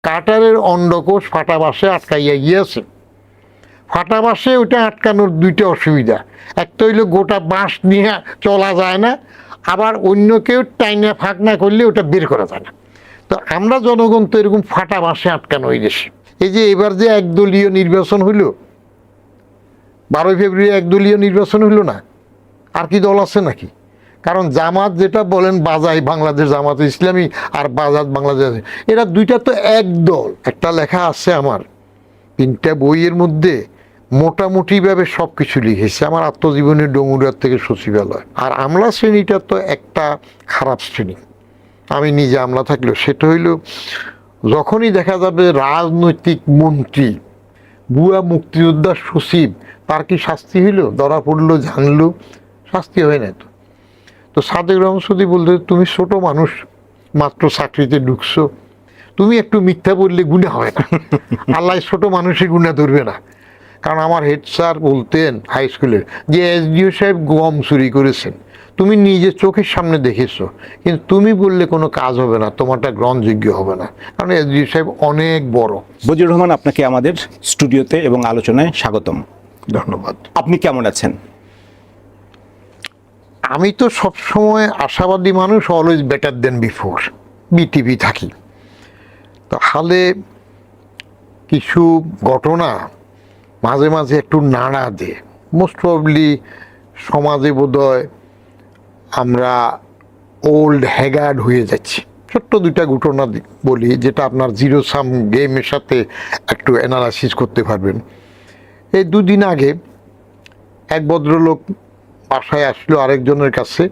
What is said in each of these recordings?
কাটারের অন্ডকোষ ফাটা বাঁশে আটকাইয়া গিয়েছে। ফাটা বাঁশে ওইটা আটকানোর দুইটা অসুবিধা, একটা হইলো গোটা বাঁশ নিয়ে চলা যায় না, আবার অন্য কেউ টাইনা ফাঁক না করলে ওটা বের করা যায় না। তো আমরা জনগণ তো এরকম ফাটা বাঁশে আটকানো হয়ে গেছে। এই যে এবার যে একদলীয় নির্বাচন হইল, 12 ফেব্রুয়ারি একদলীয় নির্বাচন হইল না, আর কি দল আছে নাকি? কারণ জামাত যেটা বলেন বাজাই বাংলাদেশ জামাত ইসলামী আর বাজাত বাংলাদেশ, এরা দুইটা তো এক দল। একটা লেখা আছে আমার 3টা বইয়ের মধ্যে, মোটামুটিভাবে সব কিছু লিখেছে, আমার আত্মজীবনের ডোমুরিয়ার থেকে সচিবালয়। আর আমলা শ্রেণীটা তো একটা খারাপ শ্রেণী, আমি নিজে আমলা থাকলেও। সেটা হইল যখনই দেখা যাবে রাজনৈতিক মন্ত্রী বুয়া মুক্তিযোদ্ধার সচিব, তার কি শাস্তি হইল? ধরা পড়লো, জানলো, শাস্তি হয় না। তো সাদেক রহমান সদি বলতে, তুমি ছোট মানুষ, মাত্র চাকরিতে ঢুকছো, তুমি একটু মিথ্যা বললে গুণা হয় না, আল্লাহ ছোট মানুষই গুণা ধরবে না। কারণ আমার হেড স্যার বলতেন হাই স্কুলের যে এসডিও সাহেব গম চুরি করেছেন, তুমি নিজে চোখের সামনে দেখেছো, কিন্তু তুমি বললে কোনো কাজ হবে না, তোমারটা গ্রহণযোগ্য হবে না, কারণ এসডিও সাহেব অনেক বড়। বদিউর রহমান, আপনাকে আমাদের স্টুডিওতে এবং আলোচনায় স্বাগতম। ধন্যবাদ। আপনি কেমন আছেন? আমি তো সবসময় আশাবাদী মানুষ, অলওয়েজ বেটার দেন বিফোর। বিটিভি থাকি তো, হালে কিছু ঘটনা মাঝে মাঝে একটু নাড়া দেয়। মোস্ট প্রবলি সমাজে বোধহয় আমরা ওল্ড হ্যাগার্ড হয়ে যাচ্ছি। ছোট্ট 2টা ঘটনা বলি, যেটা আপনার জিরো সাম গেমের সাথে একটু অ্যানালাইসিস করতে পারবেন। এই 2 দিন আগে এক ভদ্রলোক বাসায় আসলো আরেকজনের কাছে,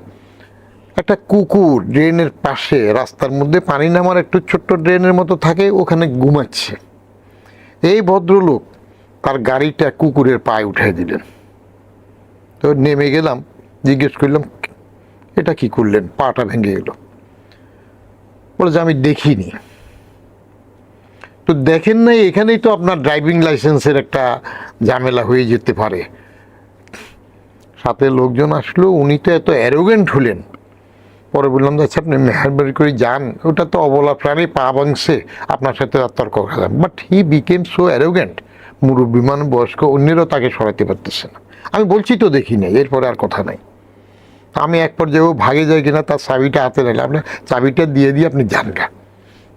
একটা কুকুর ড্রেনের পাশে, রাস্তার মধ্যে পানি নামার একটু ছোট্ট ড্রেনের মতো থাকে, ওখানে ঘুমাচ্ছে। এই ভদ্রলোক তার গাড়িটা কুকুরের পায়ে উঠাই দিলেন। তো নেমে গেলাম, জিজ্ঞেস করলাম এটা কি করলেন, পাটা ভেঙে গেল। বলে যে আমি দেখিনি। তো দেখেন নাই, এখানেই তো আপনার ড্রাইভিং লাইসেন্সের একটা ঝামেলা হয়ে যেতে পারে। সাথে লোকজন আসলো, উনি তো এত অ্যারোগেন্ট হলেন। পরে বললাম যে আচ্ছা আপনি মেহরবানি করে যান, ওটা তো অবলা প্রাণী, পা ভাঙছে, আপনার সাথে আর তর্ক করা। But he became so arrogant, মুরব্বী মানুষ, বয়স্ক, অন্যেরাও তাকে সরাতে পারতেছে না। আমি বলছি তো দেখি নাই, এরপরে আর কথা নাই। আমি এক পর্যায়ে ভাগে যাই কিনা, তার চাবিটা হাতে নিলে, আপনার চাবিটা দিয়ে আপনি যান গা।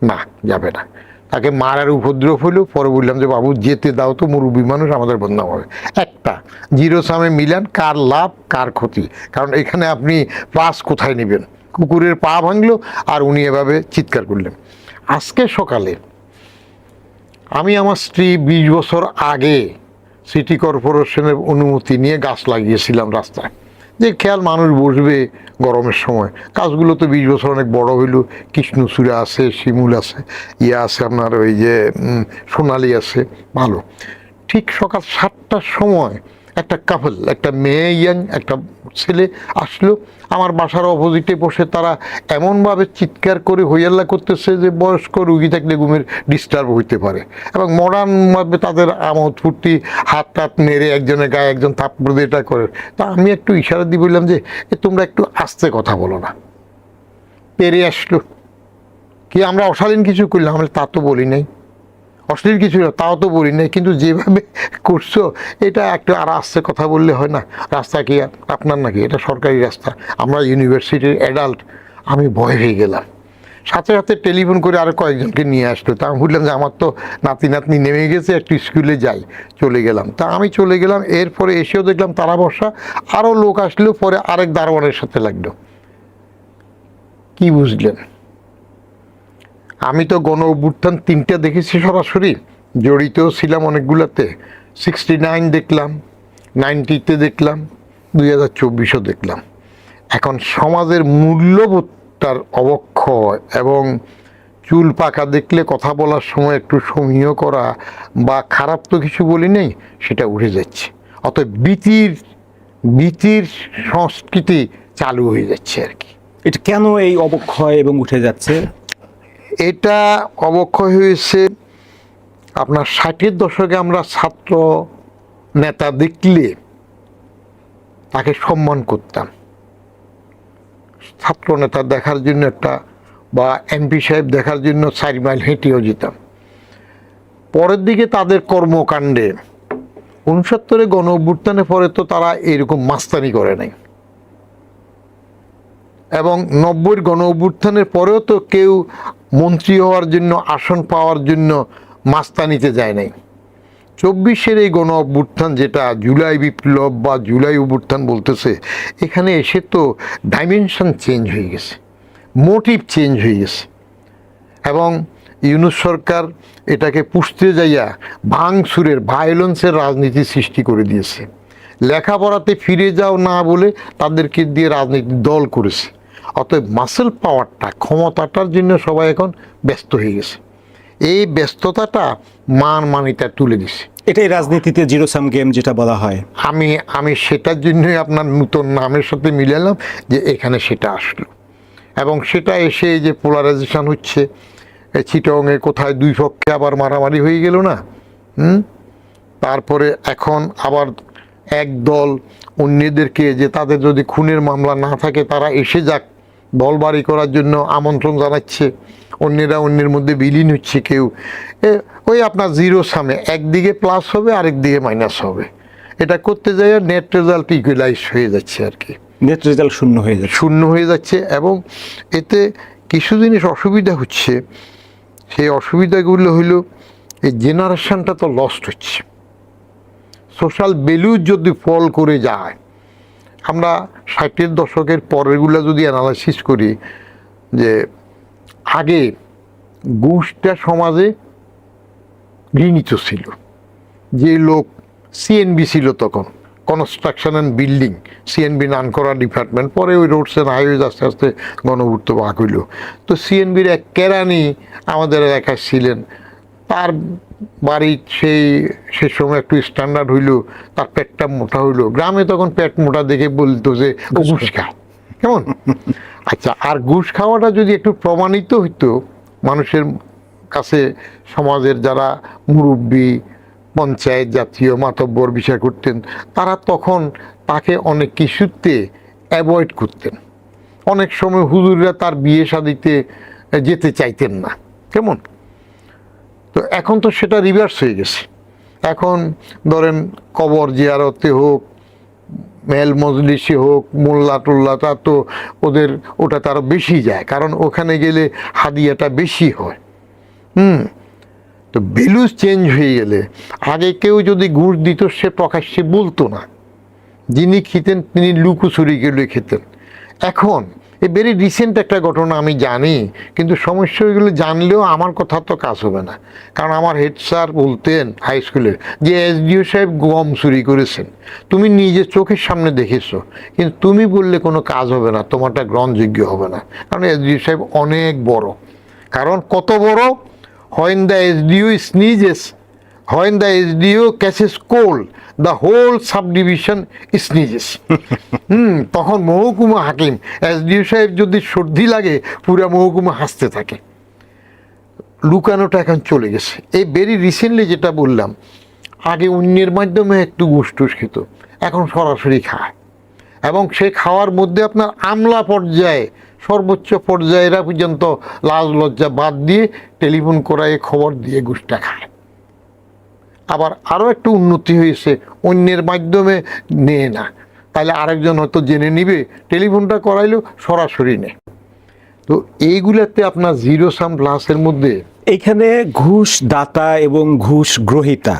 না, যাবে না। তাকে মারার উপদ্রব হইলো। পরে বললাম যে বাবু যেতে দাও তো, মুরব্বী মানুষ, আমাদের বদনাম হবে। একটা জিরো সামে মিলান, কার লাভ কার ক্ষতি, কারণ এখানে আপনি প্লাস কোথায় নেবেন? কুকুরের পা ভাঙলো আর উনি এভাবে চিৎকার করলেন। আজকে সকালে আমি আমার স্ত্রী 20 বছর আগে সিটি কর্পোরেশনের অনুমতি নিয়ে গাছ লাগিয়েছিলাম রাস্তায়, যে খেয়াল মানুষ বসবে গরমের সময়। গাছগুলো তো 20 বছর অনেক বড় হইল, কৃষ্ণচূড়া আছে, শিমুল আছে, আছে আপনার ওই যে সোনালি আছে, ভালো। ঠিক সকাল 7টার সময় একটা কাপল, একটা মেয়ে ইয়াং, একটা ছেলে আসলো আমার বাসার অপোজিটে বসে। তারা এমনভাবে চিৎকার করে হইয়াল্লা করতেছে যে বয়স্ক রুগী থাকলে ঘুমের ডিস্টার্ব হইতে পারে, এবং মডার্নভাবে তাদের আমোদ ফুর্তি, হাত টাত নেড়ে একজনের গায়ে একজন থাপ্পড় দিয়ে এটা করে। তা আমি একটু ইশারা দিয়ে বললাম যে তোমরা একটু আস্তে কথা বলো না। পেরে আসলো কি আমরা অশালীন কিছু করলাম? আমরা তা তো বলি নাই, অশ্লীল কিছু তাও তো বলি নাই, কিন্তু যেভাবে করছো এটা একটু আর আস্তে কথা বললে হয় না? রাস্তা কি আপনার নাকি? এটা সরকারি রাস্তা, আমরা ইউনিভার্সিটির অ্যাডাল্ট। আমি ভয় হয়ে গেলাম। সাথে সাথে টেলিফোন করে আরও কয়েকজনকে নিয়ে আসলো। তা আমি বললাম যে আমার তো নাতি নাতনি নেমে গেছে, একটু স্কুলে যাই। চলে গেলাম। তা আমি চলে গেলাম। এরপরে এসেও দেখলাম তারা বসা, আরও লোক আসলো। পরে আরেক দারোয়ানের সাথে লাগলো। কি বুঝলেন? আমি তো গণ অভ্যুত্থান 3টা দেখেছি সরাসরি, জড়িতও ছিলাম অনেকগুলোতে। 69 দেখলাম, 90-তে দেখলাম, 2024-ও দেখলাম। এখন সমাজের মূল্যবোধটার অবক্ষয় এবং চুল পাকা দেখলে কথা বলার সময় একটু সমীহ করা বা খারাপ তো কিছু বলি নেই, সেটা উঠে যাচ্ছে। অতএব ভীতির সংস্কৃতি চালু হয়ে যাচ্ছে আর কি। এটা কেন এই অবক্ষয় এবং উঠে যাচ্ছে? এটা অবক্ষয় হয়েছে আপনার 60-এর দশকে। আমরা ছাত্র নেতা দেখলে তাকে সম্মান করতাম, ছাত্র নেতা দেখার জন্য একটা, বা এমপি সাহেব দেখার জন্য 4 মাইল হেঁটেও যেতাম। পরের দিকে তাদের কর্মকাণ্ডে 69-এ গণ অভ্যুত্থানের পরে তো তারা এরকম মাস্তানি করে নাই, এবং 90-এর গণ অভ্যুত্থানের পরেও তো কেউ মন্ত্রী হওয়ার জন্য, আসন পাওয়ার জন্য মাস্তানিতে যায় নাই। 24-এর এই গণ অভ্যুত্থান, যেটা জুলাই বিপ্লব বা জুলাই অভ্যুত্থান বলতেছে, এখানে এসে তো ডাইমেনশন চেঞ্জ হয়ে গেছে, মোটিভ চেঞ্জ হয়ে গেছে, এবং ইউনূস সরকার এটাকে পুষতে যাইয়া ভাঙচুরের, ভায়োলেন্সের রাজনীতি সৃষ্টি করে দিয়েছে। লেখাপড়াতে ফিরে যাও না বলে তাদেরকে দিয়ে রাজনীতি দল করেছে। অতএব মাসেল পাওয়ারটা, ক্ষমতাটার জন্য সবাই এখন ব্যস্ত হয়ে গেছে। এই ব্যস্ততাটা মানিটা তুলে দিছে। এটাই রাজনীতিতে জিরো সাম গেম যেটা বলা হয়। আমি সেটার জন্যই আপনার নতুন নামের সাথে মিলালাম যে এখানে সেটা আসলো, এবং সেটা এসে এই যে পোলারাইজেশন হচ্ছে, চিটংয়ে কোথায় দুই পক্ষে আবার মারামারি হয়ে গেল না, তারপরে এখন আবার এক দল অন্যদেরকে, যে তাদের যদি খুনের মামলা না থাকে তারা এসে যাক দলবাড়ি করার জন্য আমন্ত্রণ জানাচ্ছে, অন্যেরা অন্যের মধ্যে বিলীন হচ্ছে। কেউ ওই আপনার জিরো সামে একদিকে প্লাস হবে, আরেক দিকে মাইনাস হবে। এটা করতে যাই নেট রেজাল্ট ইকুয়ালাইজ হয়ে যাচ্ছে আর কি, নেট রেজাল্ট শূন্য হয়ে যাচ্ছে। এবং এতে কিছু জিনিস অসুবিধা হচ্ছে। সেই অসুবিধাগুলো হইল এই জেনারেশনটা তো লস্ট হচ্ছে। সোশ্যাল ভ্যালু যদি ফল করে যায়, আমরা 60-এর দশকের পরেরগুলো যদি অ্যানালাইসিস করি, যে আগে ঘুষটা সমাজে ঘৃণিত ছিল। যে লোক সিএনবি ছিল তখন, কনস্ট্রাকশন অ্যান্ড বিল্ডিং, সিএনবি নান করা ডিপার্টমেন্ট, পরে ওই রোডস অ্যান্ড হাইওয়েজ আস্তে আস্তে গণপূর্ত ভাগ হইল। তো সিএনবির এক কেরানি আমাদের এলাকায় ছিলেন, তার বাড়ি সে সময় একটু স্ট্যান্ডার্ড হইল, তার পেটটা মোটা হইল। গ্রামে তখন পেট মোটা দেখে বলতো যে ও ঘুষ খায়, কেমন? আচ্ছা, আর ঘুষ খাওয়াটা যদি একটু প্রমাণিত হইতো মানুষের কাছে, সমাজের যারা মুরব্বী, পঞ্চায়েত জাতীয় মাতব্বর বিষয় করতেন, তারা তখন তাকে অনেক কিছুতে অ্যাভয়েড করতেন। অনেক সময় হুজুররা তার বিয়ে শাদিতে যেতে চাইতেন না, কেমন? তো এখন তো সেটা রিভার্স হয়ে গেছে। এখন ধরেন কবর জিয়ারতে হোক, মেল মজলিসে হোক, মোল্লা টোল্লাটা তো ওটা তারও বেশি যায়, কারণ ওখানে গেলে হাদিয়াটা বেশি হয়। তো ভ্যালুস চেঞ্জ হয়ে গেলে, আগে কেউ যদি ঘুষ দিত সে প্রকাশ্যে বলতো না, যিনি খেতেন তিনি লুকোচুরি গেলে খেতেন। এখন এই ভেরি রিসেন্ট একটা ঘটনা আমি জানি, কিন্তু সমস্যা হয়েগুলো জানলেও আমার কথা তো কাজ হবে না। কারণ আমার হেড স্যার বলতেন হাই স্কুলের, যে এসডিও সাহেব গম চুরি করেছেন, তুমি নিজের চোখের সামনে দেখেছো, কিন্তু তুমি বললে কোনো কাজ হবে না, তোমারটা গ্রহণযোগ্য হবে না। কারণ এসডিও সাহেব অনেক বড়। কারণ কত বড়? when the SDO sneezes, when the SDO catches cold, the whole subdivision sneezes. তখন মহকুমা হাকিম, এসডিও সাহেব যদি সর্দি লাগে পুরা মহকুমা হাসতে থাকে। লুকানোটা এখন চলে গেছে। এই ভেরি রিসেন্টলি যেটা বললাম, আগে অন্যের মাধ্যমে একটু ঘুষ খেত, এখন সরাসরি খায়, এবং সে খাওয়ার মধ্যে আপনার আমলা পর্যায়ে, সর্বোচ্চ পর্যায়েরা পর্যন্ত লাজ লজ্জা বাদ দিয়ে টেলিফোন করায় খবর দিয়ে ঘুষটা খায়। আবার আরও একটু উন্নতি হয়েছে, অন্যের মাধ্যমে নেয় না, তাহলে আরেকজন হয়তো জেনে নিবে, টেলিফোনটা করাইলো সরাসরি নেয়। তো এইগুলাতে আপনার জিরো সাম প্লাসের মধ্যে এইখানে ঘুষ দাতা এবং ঘুষ গ্রহিতা,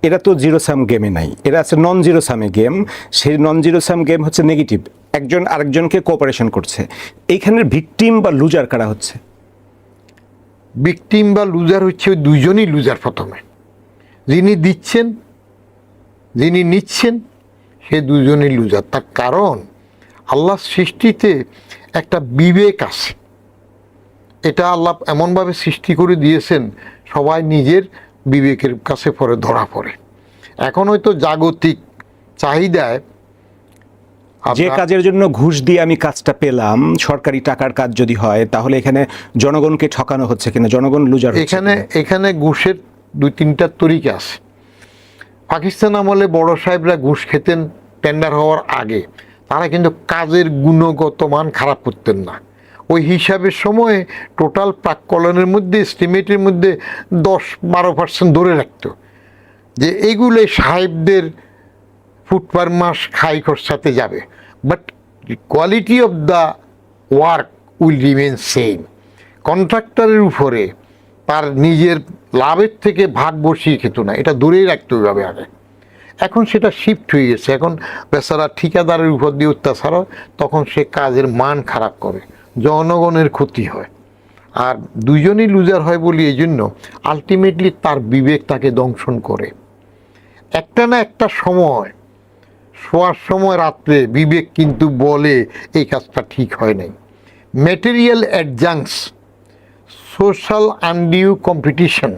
এরা তো জিরো সাম গেমে নাই, এরা আছে নন জিরো সামে গেম। সেই নন জিরো সাম গেম হচ্ছে নেগেটিভ, একজন আরেকজনকে কোঅপারেশন করছে। এইখানের ভিকটিম বা লুজার কারা হচ্ছে? ভিকটিম বা লুজার হচ্ছে ওই দুইজনই লুজার। প্রথমে যিনি দিচ্ছেন, যিনি নিচ্ছেন, সে দুজনই লুজার। তার কারণ আল্লাহ সৃষ্টিতে একটা বিবেক আছে, এটা আল্লাহ এমনভাবে সৃষ্টি করে দিয়েছেন, সবাই নিজের বিবেকের কাছে পরে ধরা পড়ে। এখন হয়তো জাগতিক চাহিদায় যে কাজের জন্য ঘুষ দিয়ে আমি কাজটা পেলাম, সরকারি টাকার কাজ যদি হয়, তাহলে এখানে জনগণকে ঠকানো হচ্ছে কিনা, জনগণ লুজার হচ্ছে কিনা? এখানে ঘুষের 2-3টা তরিকা আছে। পাকিস্তান আমলে বড় সাহেবরা ঘুষ খেতেন টেন্ডার হওয়ার আগে, তারা কিন্তু কাজের গুণগত মান খারাপ করতেন না, ওই হিসাবের সময়ে টোটাল প্রাক্কলনের মধ্যে এস্টিমেটের মধ্যে 10-12% ধরে রাখতো যে এইগুলো সাহেবদের ফুট পার মাস খাই খরচাতে যাবে, but quality of the work will remain same. কন্ট্রাক্টরের উপরে তার নিজের লাভের থেকে ভাগ বসিয়ে খেত না, এটা দূরেই রাখতে হবে আগে। এখন সেটা শিফট হয়ে গেছে, এখন বেচারা ঠিকাদারের উপর দিয়ে অত্যাচার হয়, তখন সে কাজের মান খারাপ করে, জনগণের ক্ষতি হয়, আর দুজনই লুজার হয় বলি এই জন্য আলটিমেটলি তার বিবেক তাকে দংশন করে। একটা না একটা সময়, শোয়ার সময় রাত্রে বিবেক কিন্তু বলে এই কাজটা ঠিক হয় নাই। ম্যাটেরিয়াল অ্যাডজাংস, সোশ্যাল আনডিউ কম্পিটিশন,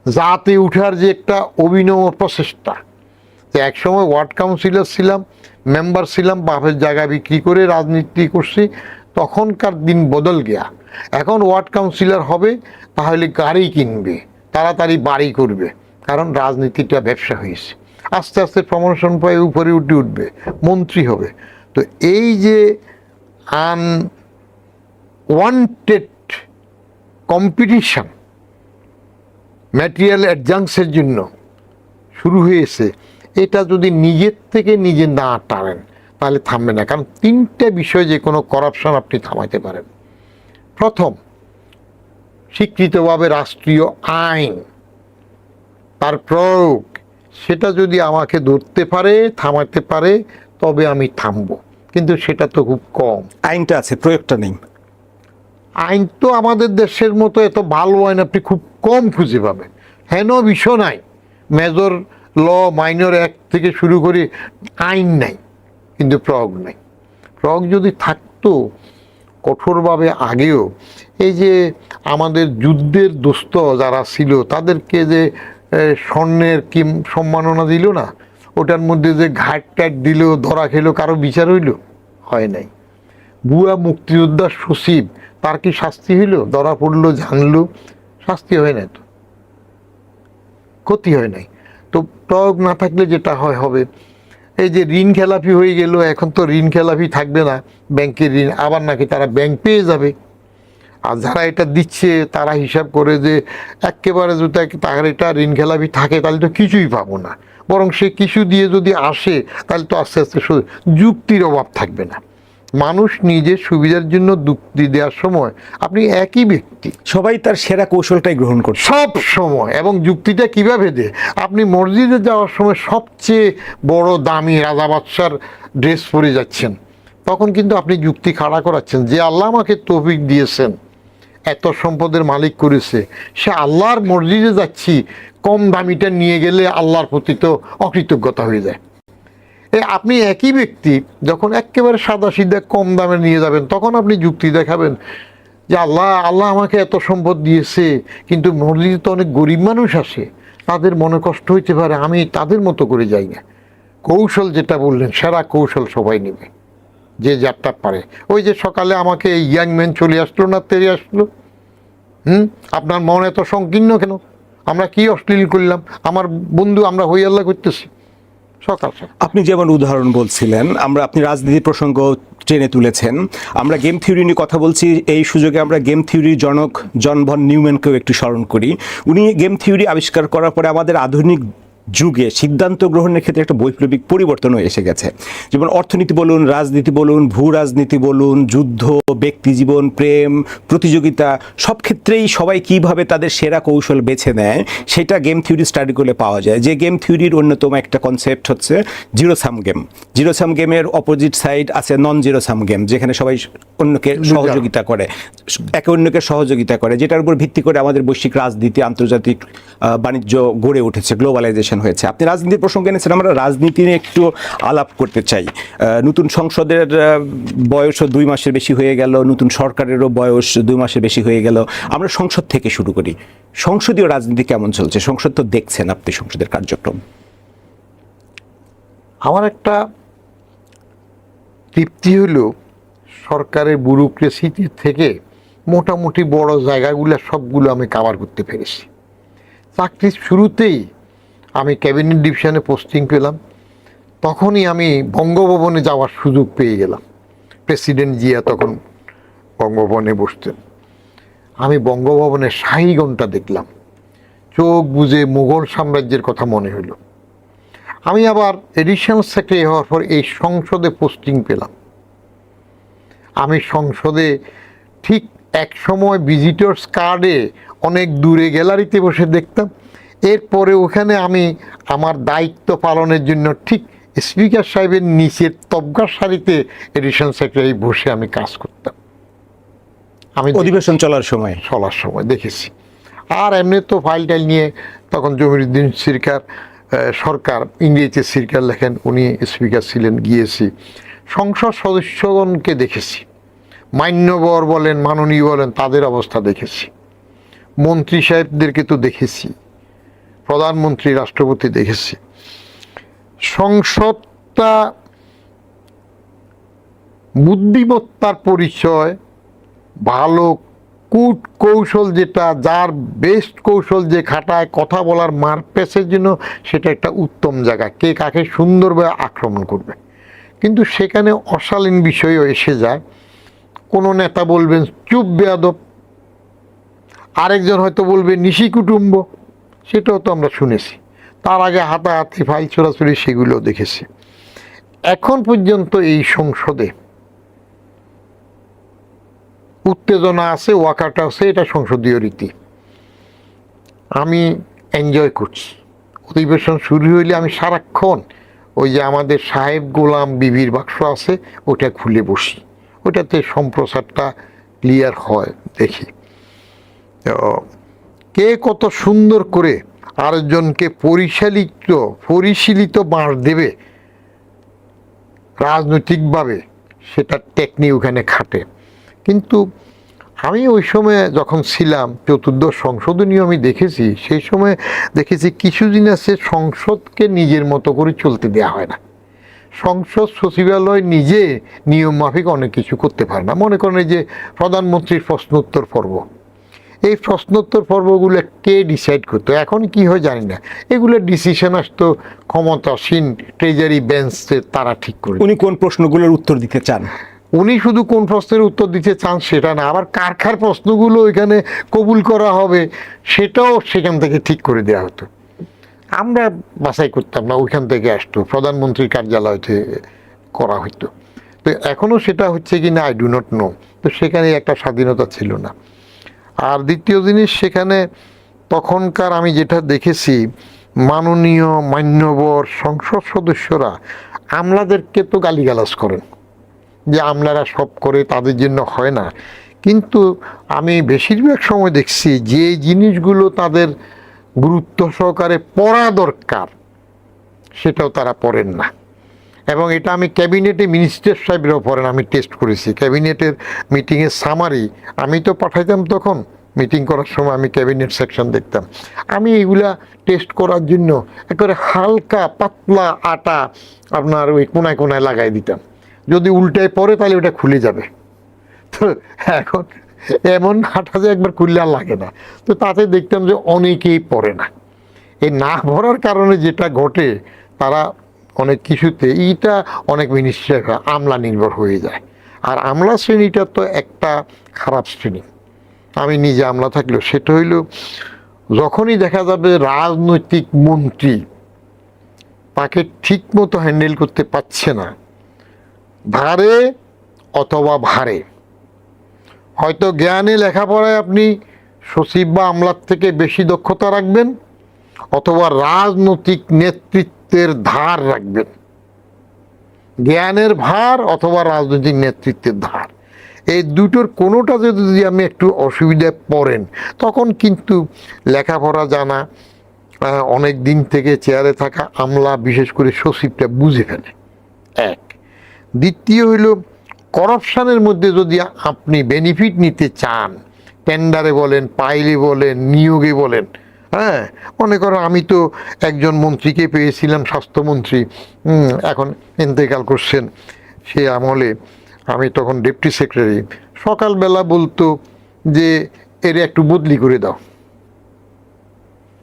জাতে উঠার যে একটা অভিনব প্রচেষ্টা, যে একসময় ওয়ার্ড কাউন্সিলর ছিলাম, মেম্বার ছিলাম, বাপের জায়গা বিক্রি করে রাজনীতি করছি, তখনকার দিন বদল গিয়া। এখন ওয়ার্ড কাউন্সিলর হবে তাহলে গাড়ি কিনবে, তাড়াতাড়ি বাড়ি করবে, কারণ রাজনীতিটা ব্যবসা হয়েছে। আস্তে আস্তে প্রমোশন পায় উপরে উঠবে, মন্ত্রী হবে। তো এই যে আনওয়ান্টেড কম্পিটিশন ম্যাটেরিয়াল অ্যাডজাংসের জন্য শুরু হয়েছে, এটা যদি নিজের থেকে নিজে না টানেন তাহলে থামবে না। কারণ 3টে বিষয় যে কোনো করাপশন আপনি থামাইতে পারেন। প্রথম, স্বীকৃতভাবে রাষ্ট্রীয় আইন, তার প্রয়োগ, সেটা যদি আমাকে ধরতে পারে, থামাতে পারে, তবে আমি থামবো, কিন্তু সেটা তো খুব কম। আইনটা আছে, প্রয়োগটা নেই। আইন তো আমাদের দেশের মতো এত ভালো আইন আপনি খুব কম খুঁজে পাবেন। হেন বিষয় নাই, মেজর ল, মাইনর অ্যাক্ট থেকে শুরু করে আইন নাই, কিন্তু প্রয়োগ নাই। প্রয়োগ যদি থাকতো কঠোরভাবে আগেও, এই যে আমাদের যুদ্ধের দোস্ত যারা ছিল তাদেরকে যে স্বর্ণের কি সম্মাননা দিল না, ওটার মধ্যে যে ঘাট টাট দিল, ধরা খেলো, কারো বিচার হইল? হয় নাই। বুয়া মুক্তিযোদ্ধার সচিব, তার কি শাস্তি হইল? ধরা পড়লো, জানলো, শাস্তি হয় নাই, তো ক্ষতি হয় নাই। তো প্রয়োগ না থাকলে যেটা হয় হবে, এই যে ঋণ খেলাপি হয়ে গেল, এখন তো ঋণ খেলাপি থাকবে না, ব্যাংকের ঋণ আবার নাকি তারা ব্যাংক পেয়ে যাবে। আর যারা এটা দিচ্ছে তারা হিসাব করে যে একেবারে যদি তার এটা ঋণ খেলাপি থাকে তাহলে তো কিছুই পাবো না, বরং সে কিছু দিয়ে যদি আসে তাহলে তো আস্তে আস্তে যুক্তির অভাব থাকবে না। মানুষ নিজের সুবিধার জন্য যুক্তি দেওয়ার সময় আপনি একই ব্যক্তি, সবাই তার সেরা কৌশলটাই গ্রহণ করছে সব সময়। এবং যুক্তিটা কিভাবে দেয়, আপনি মসজিদে যাওয়ার সময় সবচেয়ে বড় দামি রাজা বাদশার ড্রেস পরে যাচ্ছেন, তখন কিন্তু আপনি যুক্তি খাড়া করাচ্ছেন যে আল্লাহ আমাকে তৌফিক দিয়েছেন, এত সম্পদের মালিক করেছে, সে আল্লাহর মসজিদে যাচ্ছি, কম দামিটা নিয়ে গেলে আল্লাহর প্রতি তো অকৃতজ্ঞতা হয়ে যায়। আপনি একই ব্যক্তি যখন একেবারে সাদা সিধা কম দামে নিয়ে যাবেন, তখন আপনি যুক্তি দেখাবেন যে আল্লাহ আমাকে এত সম্পদ দিয়েছে, কিন্তু মসজিদে তো অনেক গরিব মানুষ আসে, তাদের মনে কষ্ট হইতে পারে, আমি তাদের মতো করে যাই না। কৌশল যেটা বললেন, সেরা কৌশল সবাই নেবে, যে যারটা পারে। ওই যে সকালে আমাকে এই ইয়াং ম্যান চলে আসলো না, তেরে আসলো, আপনার মন এত সংকীর্ণ কেন? আমরা কি অশ্লীল করলাম? আমার বন্ধু, আমরা হই আল্লাহ করতেছি সকাল। আপনি যেমন উদাহরণ বলছিলেন, আপনি রাজনীতি প্রসঙ্গ টেনে তুলেছেন, আমরা গেম থিওরি নিয়ে কথা বলছি, এই সুযোগে আমরা গেম থিওরির জনক জন ভন নিউম্যানকেও একটু স্মরণ করি। উনি গেম থিওরি আবিষ্কার করার পরে আমাদের আধুনিক যুগে সিদ্ধান্ত গ্রহণের ক্ষেত্রে একটা বৈপ্লবিক পরিবর্তনও এসে গেছে। যেমন অর্থনীতি বলুন, রাজনীতি বলুন, ভূ রাজনীতি বলুন, যুদ্ধ, ব্যক্তি জীবন, প্রেম, প্রতিযোগিতা, সব ক্ষেত্রেই সবাই কিভাবে তাদের সেরা কৌশল বেছে নেয় সেটা গেম থিওরি স্টাডি করলে পাওয়া যায়। যে গেম থিওরির অন্যতম একটা কনসেপ্ট হচ্ছে zero sum game. Zero sum গেমের অপোজিট সাইড আছে নন জিরো সাম গেম, যেখানে সবাই অন্যকে সহযোগিতা করে, একে অন্যকে সহযোগিতা করে, যেটার উপর ভিত্তি করে আমাদের বৈশ্বিক রাজনীতি, আন্তর্জাতিক বাণিজ্য গড়ে উঠেছে, গ্লোবালাইজেশন হয়েছে। আপনি রাজনীতির প্রসঙ্গ এনেছেন, আমরা রাজনীতি নিয়ে একটু আলাপ করতে চাই। নতুন সংসদের বয়সও 2 মাসের বেশি হয়ে গেল, নতুন সরকারেরও বয়স 2 মাসের বেশি হয়ে গেল। আমরা সংসদ থেকে শুরু করি, সংসদীয় রাজনীতি কেমন চলছে? সংসদ তো দেখছেন আপনি, সংসদের কার্যক্রম। আমার একটা তৃপ্তি হলো সরকারের ব্যুরোক্রেসি থেকে মোটামুটি বড় জায়গাগুলো সবগুলো আমি কাভার করতে পেরেছি। চাকরির শুরুতেই আমি ক্যাবিনেট ডিভিশনে পোস্টিং পেলাম, তখনই আমি বঙ্গভবনে যাওয়ার সুযোগ পেয়ে গেলাম। প্রেসিডেন্ট জিয়া তখন বঙ্গভবনে বসতেন। আমি বঙ্গভবনের শাহী ঘণ্টা দেখলাম, চোখ বুজে মুঘল সাম্রাজ্যের কথা মনে হইল। আমি আবার এডিশনাল সেক্রেটারি হওয়ার পর এই সংসদে পোস্টিং পেলাম। আমি সংসদে ঠিক এক সময় ভিজিটর্স কার্ডে অনেক দূরে গ্যালারিতে বসে দেখতাম। এরপরে ওখানে আমি আমার দায়িত্ব পালনের জন্য ঠিক স্পিকার সাহেবের নিচের তবগার সারিতে এডিশনাল সেক্রেটারি বসে আমি কাজ করতাম। আমি অধিবেশন চলার সময় দেখেছি। আর এমনি তো ফাইল টাইল নিয়ে তখন জমিরুদ্দিন সরকার ইংরেজিতে সিরকার লেখেন, উনি স্পিকার ছিলেন, গিয়েছি। সংসদ সদস্যগণকে দেখেছি, মান্যবর বলেন মাননীয় বলেন তাদের অবস্থা দেখেছি, মন্ত্রী সাহেবদেরকে তো দেখেছি, প্রধানমন্ত্রী রাষ্ট্রপতি দেখেছি। সংসদটা বুদ্ধিমত্তার পরিচয়, ভালো কূট কৌশল, যেটা যার বেস্ট কৌশল যে খাটায় কথা বলার মার পেসের জন্য, সেটা একটা উত্তম জায়গা, কে কাকে সুন্দরভাবে আক্রমণ করবে। কিন্তু সেখানে অশালীন বিষয়ও এসে যায়। কোনো নেতা বলবেন চুপ বেয়াদব, আরেকজন হয়তো বলবে নিশি কুটুম্ব, সেটাও তো আমরা শুনেছি। তার আগে হাতাহাতি ফাইল ছোড়াছুড়ি সেগুলোও দেখেছি। এখন পর্যন্ত এই সংসদে উত্তেজনা আছে, ওয়াকাট আছে, এটা সংসদীয় রীতি। আমি এনজয় করছি। অধিবেশন শুরু হইলে আমি সারাক্ষণ ওই যে আমাদের সাহেব গোলাম বিবির বাক্স আছে, ওটা খুলে বসি, ওটাতে সম্প্রচারটা ক্লিয়ার হয়, দেখি কে কত সুন্দর করে আরেকজনকে পরিশীলিত বাঁশ দেবে রাজনৈতিকভাবে, সেটা টেকনিক ওখানে খাটে। কিন্তু আমি ওই সময় যখন ছিলাম চতুর্দশ সংশোধনীয় আমি দেখেছি, সেই সময় দেখেছি কিছুদিন আছে সংসদকে নিজের মতো করে চলতে দেওয়া হয় না। সংসদ সচিবালয় নিজে নিয়ম মাফিক অনেক কিছু করতে পারে না। মনে করেন যে প্রধানমন্ত্রীর প্রশ্নোত্তর পর্ব, এই প্রশ্নোত্তর পর্বগুলো কে ডিসাইড করতো, এখন কি হয় জানি না, এগুলো ডিসিশন আসতো ক্ষমতাসীন ট্রেজারি বেঞ্চে, তারা ঠিক করে। উনি কোন প্রশ্নগুলোর উত্তর দিতে চান, উনি শুধু কোন প্রশ্নের উত্তর দিতে চান সেটা না, আবার কার প্রশ্নগুলো এখানে কবুল করা হবে সেটাও সেখান থেকে ঠিক করে দেওয়া হতো। আমরা বাছাই করতাম না, ওইখান থেকে আসতো, প্রধানমন্ত্রীর কার্যালয়তে করা হতো। তো এখনও সেটা হচ্ছে কি না আই ডু নট নো। তো সেখানে একটা স্বাধীনতা ছিল না। আর দ্বিতীয় জিনিস, সেখানে তখনকার আমি যেটা দেখেছি, মাননীয় মান্যবর সংসদ সদস্যরা আমলাদেরকে তো গালিগালাজ করেন যে আমলারা সব করে, তাদের জন্য হয় না। কিন্তু আমি বেশিরভাগ সময় দেখছি যে জিনিসগুলো তাদের গুরুত্ব সহকারে পড়া দরকার, সেটাও তারা পড়েন না। এবং এটা আমি ক্যাবিনেটে মিনিস্টার সাহেবরাও পড়েন, আমি টেস্ট করেছি। ক্যাবিনেটের মিটিংয়ের সামারি আমি তো পাঠাইতাম, তখন মিটিং করার সময় আমি ক্যাবিনেট সেকশন দেখতাম। আমি এগুলা টেস্ট করার জন্য একেবারে হালকা পাতলা আটা আপনার ওই কোনায় কোনায় লাগাই দিতাম, যদি উল্টায় পড়ে তাহলে ওটা খুলে যাবে। তো এখন এমন আটা যে একবার খুললে আর লাগে না। তো তাতে দেখতাম যে অনেকেই পড়ে না। এই না পড়ার কারণে যেটা ঘটে, তারা অনেক কিছুতে এইটা অনেক মিনিস্টার আমলা নির্ভর হয়ে যায়। আর আমলা শ্রেণীটা তো একটা খারাপ শ্রেণী, আমি নিজে আমলা থাকলেও সেটা হইল, যখনই দেখা যাবে রাজনৈতিক মন্ত্রী তাকে ঠিক মতো হ্যান্ডেল করতে পারছে না, ধারে অথবা ভারে, হয়তো জ্ঞানে লেখাপড়ায় আপনি সচিব বা আমলার থেকে বেশি দক্ষতা রাখবেন, অথবা রাজনৈতিক নেতৃত্বের ধার রাখবেন, জ্ঞানের ভার অথবা রাজনৈতিক নেতৃত্বের ধার, এই দুটোর কোনোটা যদি আমি একটু অসুবিধায় পড়েন, তখন কিন্তু লেখাপড়া জানা, অনেক দিন থেকে চেয়ারে থাকা আমলা, বিশেষ করে সচিবটা বুঝে ফেলে। এক, দ্বিতীয় হইল করাপশানের মধ্যে যদি আপনি বেনিফিট নিতে চান, টেন্ডারে বলেন, পাইলে বলেন, নিয়োগে বলেন, হ্যাঁ, মনে করো আমি তো একজন মন্ত্রীকে পেয়েছিলাম, স্বাস্থ্যমন্ত্রী, এখন ইন্তেকাল করছেন, সে আমলে আমি তখন ডেপুটি সেক্রেটারি। সকালবেলা বলতো যে এর একটু বদলি করে দাও,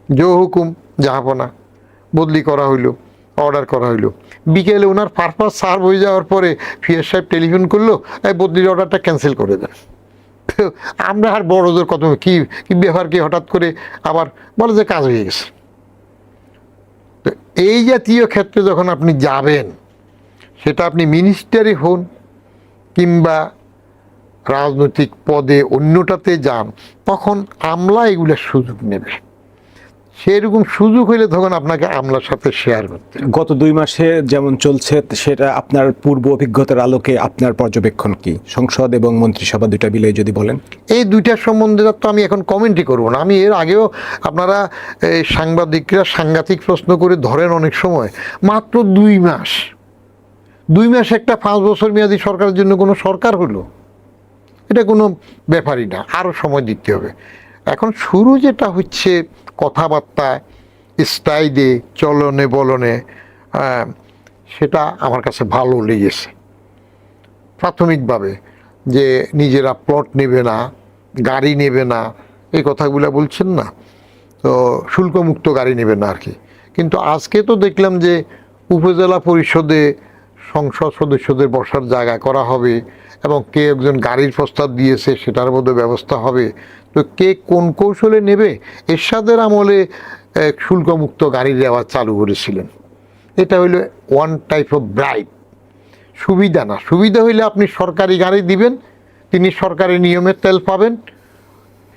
জো হুকুম জাহাপনা, বদলি করা হইলো, অর্ডার করা হইলো। বিকেলে ওনার পারপাস সার্ভ হয়ে যাওয়ার পরে ফিয়ার সাহেব টেলিফোন করলো, এই বদলির অর্ডারটা ক্যান্সেল করে দেন। তো আমরা আর বড়দের কত কি কি ব্যাপার কি হঠাৎ করে আবার বলে যে কাজ হয়ে গেছে। তো এই জাতীয় ক্ষেত্রে যখন আপনি যাবেন, সেটা আপনি মিনিস্টারই হন কিংবা রাজনৈতিক পদে অন্যটাতে যান, তখন আমলা এগুলোর সুযোগ নেবে। সেরকম সুযোগ হইলে তখন আপনাকে আমলার সাথে শেয়ার করতে হবে। গত 2 মাসে যেমন চলছে, সেটা আপনার পূর্ব অভিজ্ঞতার আলোকে আপনার পর্যবেক্ষণ কি? সংসদ এবং মন্ত্রিসভা দুইটা বিলে যদি বলেন। এই দুইটার সম্বন্ধে তো আমি এখন কমেন্টই করবো না। আমি এর আগেও আপনারা এই সাংবাদিকরা সাংঘাতিক প্রশ্ন করে ধরেন অনেক সময়, মাত্র 2 মাস, 2 মাস একটা 5 বছর মেয়াদী সরকারের জন্য কোনো সরকার হলো? এটা কোনো ব্যাপারই না, আরও সময় দিতে হবে। এখন শুরু যেটা হচ্ছে কথাবার্তা, স্টাইলে, চলনে বলনে, সেটা আমার কাছে ভালো লেগেছে প্রাথমিকভাবে। যে নিজেরা প্লট নেবে না, গাড়ি নেবে না, এই কথাগুলো বলছেন না, তো শুল্কমুক্ত গাড়ি নেবে না আর কি। কিন্তু আজকে তো দেখলাম যে উপজেলা পরিষদে সংসদ সদস্যদের বসার জায়গা করা হবে, এবং কে একজন গাড়ির প্রস্তাব দিয়েছে সেটার মধ্যে ব্যবস্থা হবে। তো কে কোন কৌশলে নেবে, এরশাদের আমলে শুল্কমুক্ত গাড়ি দেওয়া চালু করেছিলেন। এটা হইলো ওয়ান টাইপ অফ ব্রাইব, সুবিধা না। সুবিধা হইলে আপনি সরকারি গাড়ি দিবেন, তিনি সরকারি নিয়মের তেল পাবেন,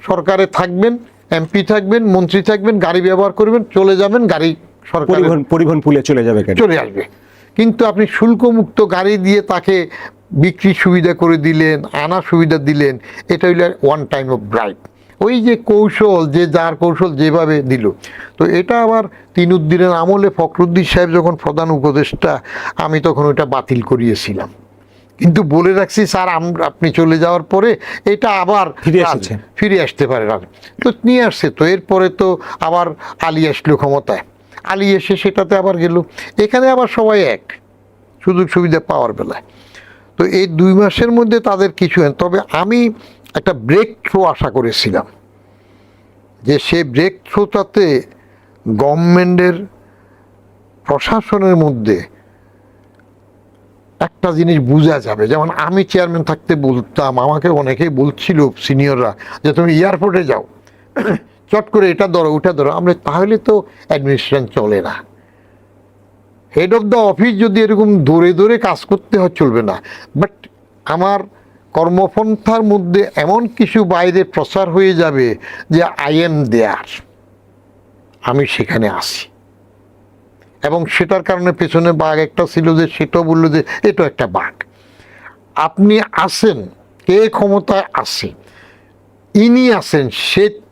সরকারে থাকবেন, এমপি থাকবেন, মন্ত্রী থাকবেন, গাড়ি ব্যবহার করবেন, চলে যাবেন, গাড়ি সরকার পরিবহন পুলে চলে যাবে, চলে আসবে। কিন্তু আপনি শুল্কমুক্ত গাড়ি দিয়ে তাকে বিক্রি সুবিধা করে দিলেন, আনা সুবিধা দিলেন, এটা হইল ওয়ান টাইম অফ ব্রাইব। ওই যে কৌশল, যে যার কৌশল যেভাবে দিল। তো এটা আবার তিনুদ্দিনের আমলে ফখরুদ্দিন সাহেব যখন প্রধান উপদেষ্টা, আমি তখন ওটা বাতিল করিয়েছিলাম, কিন্তু বলে রাখছি স্যার আপনি চলে যাওয়ার পরে এটা আবার ফিরে আসতে পারে। তো নিয়ে আসছে। তো এরপরে তো আবার আলী আসলো ক্ষমতায়, আলী এসে সেটাতে আবার গেল। এখানে আবার সবাই এক, সুযোগ সুবিধা পাওয়ার বেলায়। তো এই 2 মাসের মধ্যে তাদের কিছু, তবে আমি একটা ব্রেক থ্রু আশা করেছিলাম, যে সে ব্রেক থ্রুটাতে গভর্নমেন্টের প্রশাসনের মধ্যে একটা জিনিস বোঝা যাবে। যেমন আমি চেয়ারম্যান থাকতে বলতাম, আমাকে অনেকেই বলছিল সিনিয়ররা, যে তুমি এয়ারপোর্টে যাও, চট করে এটা ধরো ওটা ধরো। আমরা তাহলে তো অ্যাডমিনিস্ট্রেশন চলে না। হেড অফ দ্য অফিস যদি এরকম দৌড়ে দৌড়ে কাজ করতে হয়, চলবে না। বাট আমার কর্মপন্থার মধ্যে এমন কিছু বাইরে প্রচার হয়ে যাবে যে আই এম দেয়ার, আমি সেখানে আসি। এবং সেটার কারণে পেছনে বাঘ একটা ছিল, যে সেটাও বললো যে এটা একটা বাঘ। আপনি আসেন, কে ক্ষমতায় আসে, ইনি আসেন,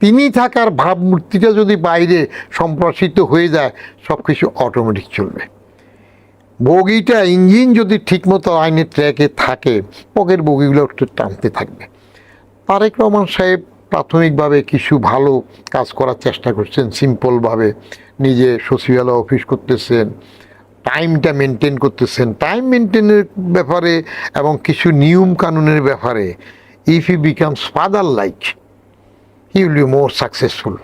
তিনি থাকার ভাবমূর্তিটা যদি বাইরে সম্প্রসারিত হয়ে যায়, সব কিছু অটোমেটিক চলবে। বগিটা, ইঞ্জিন যদি ঠিকমতো আইনের ট্র্যাকে থাকে, পকের বগিগুলো একটু টানতে থাকবে। তারেক রহমান সাহেব প্রাথমিকভাবে কিছু ভালো কাজ করার চেষ্টা করছেন, সিম্পলভাবে নিজে সচিবালয় অফিস করতেছেন, টাইমটা মেনটেন করতেছেন। টাইম মেনটেনের ব্যাপারে এবং কিছু নিয়ম কানুনের ব্যাপারে, if he becomes father like, he will be more successful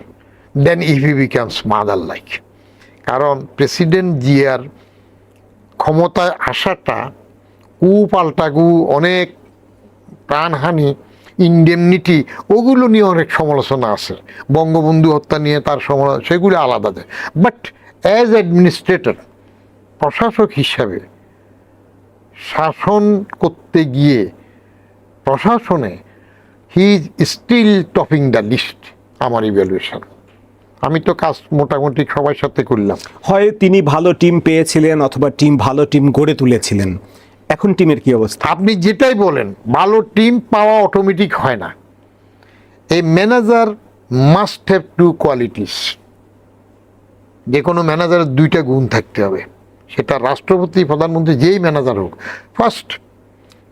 than if he becomes mother like. কারণ প্রেসিডেন্ট জিয়ার ক্ষমতায় আসাটা পাল্টাগু, অনেক প্রাণহানি, ইনডেমনিটি, ওগুলো নিয়ে অনেক সমালোচনা আছে। বঙ্গবন্ধু হত্যা নিয়ে তার সমালোচনা, সেগুলো আলাদা যায়। বাট অ্যাজ অ্যাডমিনিস্ট্রেটর, প্রশাসক হিসাবে শাসন করতে গিয়ে প্রশাসনে he is still topping the list, আমার ইভ্যালুয়েশন। আমি তো কাজ মোটামুটি সবার সাথে করলাম। হয় তিনি ভালো টিম পেয়েছিলেন, অথবা ভালো টিম গড়ে তুলেছিলেন। এখন টিমের কি অবস্থা? আপনি যেটাই বলেন, ভালো টিম পাওয়া অটোমেটিক হয় না। A manager must have 2 qualities. যে কোনো ম্যানেজারের 2টা গুণ থাকতে হবে, সেটা রাষ্ট্রপতি, প্রধানমন্ত্রী, যেই ম্যানেজার হোক। First,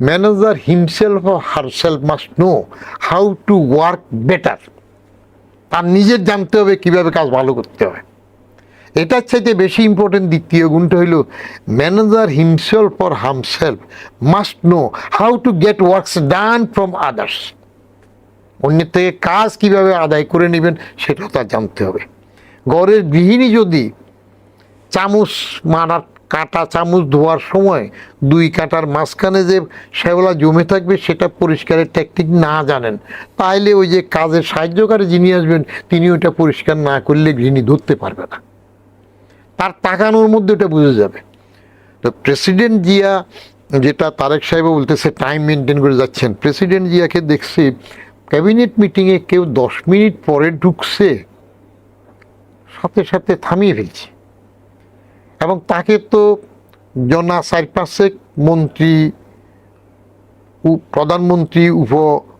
manager himself or herself must know how to work better. তার নিজের জানতে হবে কীভাবে কাজ ভালো করতে হবে। এটার চাইতে বেশি ইম্পর্টেন্ট দ্বিতীয় গুণটা হইল, manager himself or herself must know how to get works done from others. অন্যের থেকে কাজ কীভাবে আদায় করে নেবেন সেটাও তার জানতে হবে। ঘরের গৃহিণী যদি চামচ মারার কাঁটা চামচ ধোয়ার সময় 2 কাঁটার মাঝখানে যে শ্যাওলা জমে থাকবে সেটা পরিষ্কারের টেকনিক না জানেন, তাইলে ওই যে কাজের সাহায্যকারী যিনি আসবেন তিনি ওটা পরিষ্কার না করলে গৃহিণী ধরতে পারবে না, তার তাকানোর মধ্যে ওটা বুঝে যাবে। তো প্রেসিডেন্ট জিয়া, যেটা তারেক সাহেব বলতেছে টাইম মেনটেন করে যাচ্ছেন, প্রেসিডেন্ট জিয়াকে দেখছি ক্যাবিনেট মিটিংয়ে কেউ 10 মিনিট পরে ঢুকছে, সাথে সাথে থামিয়ে ফেলছে। এবং তাকে তো জনা 4-5 মন্ত্রী, প্রধানমন্ত্রী,